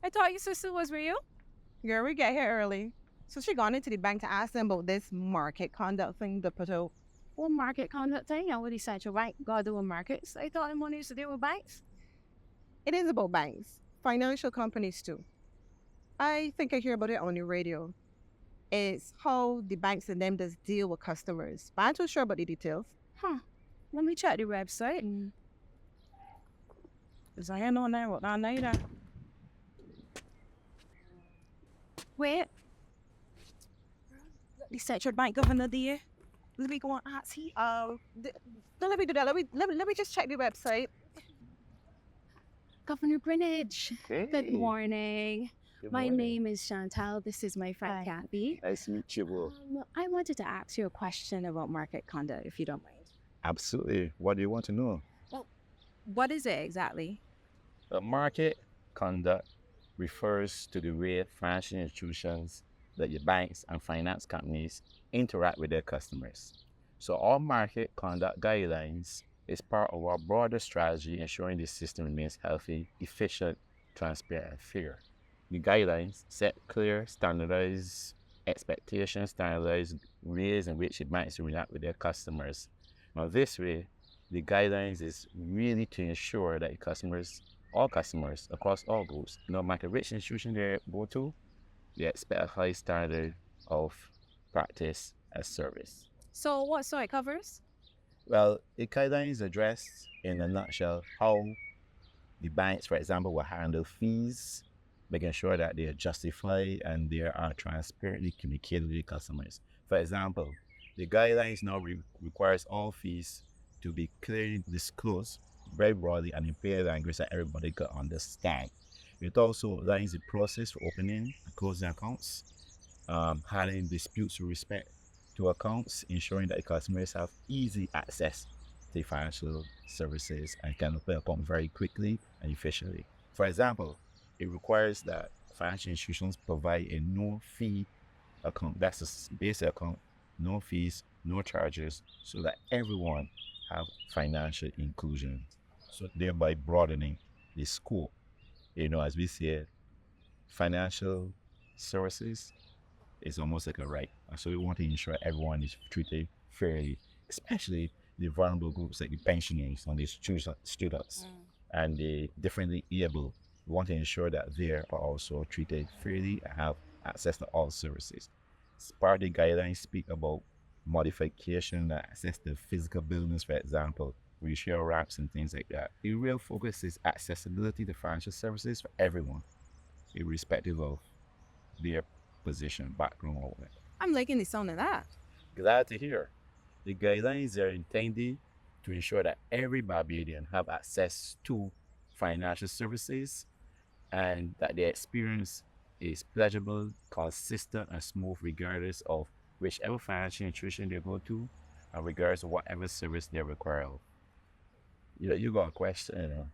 I thought your sister was with you. Girl, we get here early. So she gone into the bank to ask them about this market conduct thing to put out. What market conduct thing? I already said you're right. Gotta do with markets. I thought the money used to deal with banks. It is about banks, financial companies too. I think I hear about it on the radio. It's how the banks and them does deal with customers. But I'm not too sure about the details. Huh. Let me check the website. Cause I ain't on there what I know that. Wait. The central bank governor there. Let me go on ask he. Don't let me do that. Let me just check the website. Governor Greenwich. Hey. Good morning. Good My morning. name is Chantal. This is my friend Hi. Kathy. Nice to meet you both. I wanted to ask you a question about market conduct, if you don't mind. Absolutely. What do you want to know? What is it exactly? A market conduct refers to the way financial institutions, that your banks and finance companies interact with their customers. So all market conduct guidelines is part of our broader strategy ensuring the system remains healthy, efficient, transparent, and fair. The guidelines set clear, standardized expectations, standardized ways in which the banks interact with their customers. Now this way, the guidelines is really to ensure that all customers across all groups, no matter which institution they go to, they expect a high standard of practice and service. So what it covers? Well, the guidelines address in a nutshell how the banks, for example, will handle fees, making sure that they are justified and they are transparently communicated with customers. For example, the guidelines now requires all fees to be clearly disclosed very broadly and in plain language that everybody could understand. It also outlines the process for opening and closing accounts, handling disputes with respect to accounts, ensuring that customers have easy access to financial services and can open an account very quickly and efficiently. For example, it requires that financial institutions provide a no-fee account. That's a basic account, no fees, no charges, so that everyone have financial inclusion. So thereby broadening the scope. As we say, financial services is almost like a right. So we want to ensure everyone is treated fairly, especially the vulnerable groups like the pensioners and the students and the differently able. We want to ensure that they are also treated fairly and have access to all services. Part of the guidelines speak about modification, access to physical buildings, for example, wheelchair ramps and things like that. The real focus is accessibility to financial services for everyone, irrespective of their position, background, or whatever. I'm liking the sound of that. Glad to hear. The guidelines are intended to ensure that every Barbadian have access to financial services and that their experience is pleasurable, consistent, and smooth regardless of whichever financial institution they go to and regardless of whatever service they require. You got a question?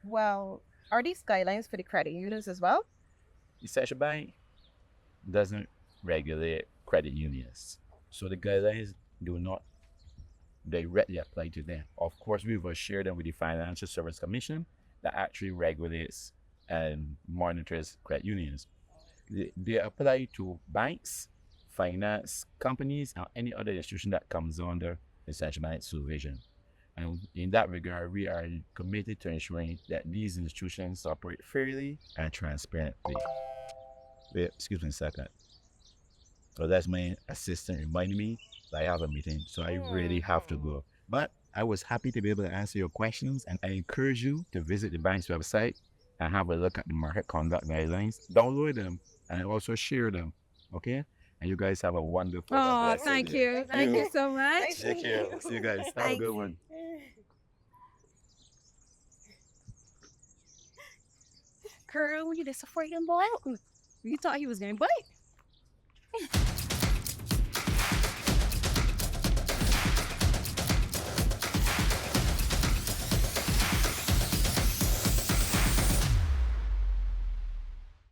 Well, are these guidelines for the credit unions as well? The central bank doesn't regulate credit unions, so the guidelines do not directly apply to them. Of course, we will share them with the Financial Service Commission that actually regulates and monitors credit unions. They apply to banks, finance companies, and any other institution that comes under the central bank supervision. And in that regard, we are committed to ensuring that these institutions operate fairly and transparently. Wait, excuse me a second. So that's my assistant reminding me that I have a meeting, so I really have to go. But I was happy to be able to answer your questions, and I encourage you to visit the bank's website and have a look at the market conduct guidelines. Download them and also share them, okay? And you guys have a wonderful and Oh, blessed thank day. you. Thank you so much. Take care. See you guys. Have a good one. Girl, you just afraid of boy. You thought he was gonna bite.